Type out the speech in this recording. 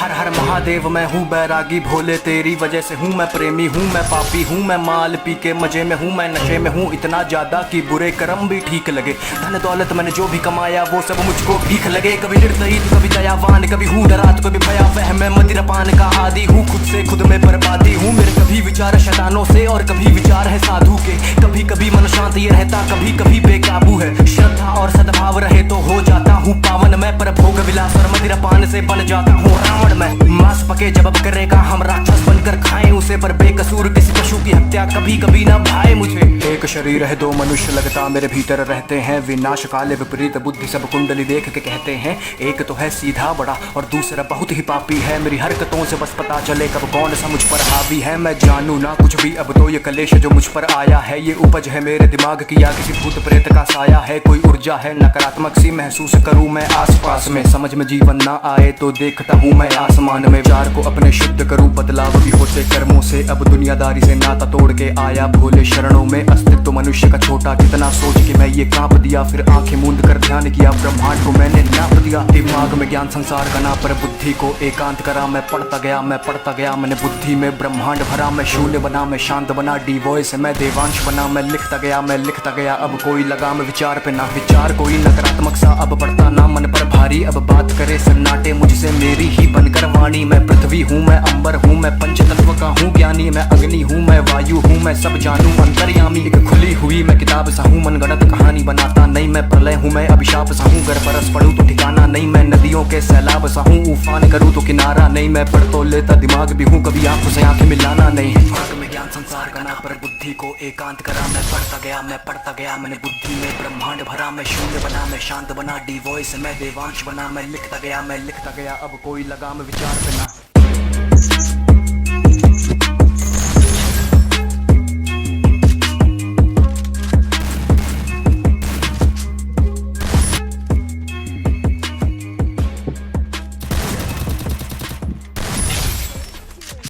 हर हर महादेव मैं हूँ बैरागी भोले, तेरी वजह से हूँ मैं प्रेमी हूँ मैं पापी हूँ मैं माल पी के मजे में हूँ मैं नशे में हूँ इतना ज्यादा कि बुरे कर्म भी ठीक लगे। धन दौलत मैंने जो भी कमाया वो सब मुझको भीख लगे। कभी निर्दयी तो कभी दयावान, कभी हूँ डरा तो कभी भयावह, मैं मदिरापान का आदि हूँ, खुद से खुद में बर्बादी हूँ। मेरे कभी विचार शैतानों से और कभी विचार है साधु के, कभी कभी मन शांत ये रहता कभी कभी बेकाबू है। श्रद्धा और सद्भाव रहे तो हो जाता हूँ पावन मैं, पर भोग विलास और मदिरापान से बन जाता हूँ रावण मैं। मांस पके जब अब करेगा हम राक्षस बनकर खाएं उसे, पर बेकसूर किसी पशु की हत्या कभी कभी ना भाए मुझे। एक शरीर है दो मनुष्य लगता मेरे भीतर रहते हैं, विनाश काले विपरीत बुद्धि सब कुंडली देख के कहते हैं। एक तो है सीधा बड़ा और दूसरा बहुत ही पापी है, मेरी हरकतों से बस पता चले कब कौन सा मुझ पर हावी है। मैं जानू ना कुछ भी अब तो ये कलेश जो मुझ पर आया है, ये उपज है मेरे दिमाग की या किसी भूत प्रेत का साया है। कोई ऊर्जा है नकारात्मक सी महसूस करूं मैं आसपास में, समझ में जीवन ना आए तो देखता हूँ मैं आसमान में। विचार को अपने शुद्ध करूं बदलाव भी होते कर्मों से, अब दुनियादारी से नाता तोड़ के आया भोले शरणों में। अस्तित्व मनुष्य का छोटा कितना सोच के मैं ये कांप दिया, फिर आंखें मूंद कर ध्यान किया ब्रह्मांड को मैंने नाप दिया। दिमाग में ज्ञान संसार का ना पर बुद्धि को एकांत करा, मैं पढ़ता गया मैंने बुद्धि में ब्रह्मांड भरा। मैं शून्य बना मैं शांत बना, डी वॉइस मैं देवांश बना। मैं लिखता गया अब कोई लगाम विचार पे ना, विचार कोई नकारात्मक सा अब बढ़ता ना मन पर भारी। अब बात करे सन्नाटे मुझसे मेरी ही बनकर वाणी, मैं पृथ्वी हूँ मैं अंबर हूँ मैं पंचतत्व का हूँ ज्ञानी। मैं अग्नि हूँ मैं वायु हूँ मैं सब जानू अंतर्यामी। एक खुली हुई मैं किताब सा हूँ मनगढ़ंत कहानी बनाता नहीं, मैं प्रलय हूँ मैं अभिशाप सा हूँ, घर बरस पड़ूं तो ठिकाना नहीं। मैं नदियों के सैलाब सा हूँ उफान करूँ तो किनारा नहीं, मैं पढ़ तो लेता दिमाग भी हूँ कभी आंखों से आंखें मिलाना नहीं। दिमाग में ज्ञान संसार का ना पर बुद्धि को एकांत करा, मैं पढ़ता गया मैंने बुद्धि में ब्रह्मांड भरा। मैं शून्य बना मैं शांत बना, डी वॉइस मैं देवांश बना। मैं लिखता गया अब कोई लगाम विचार पे ना।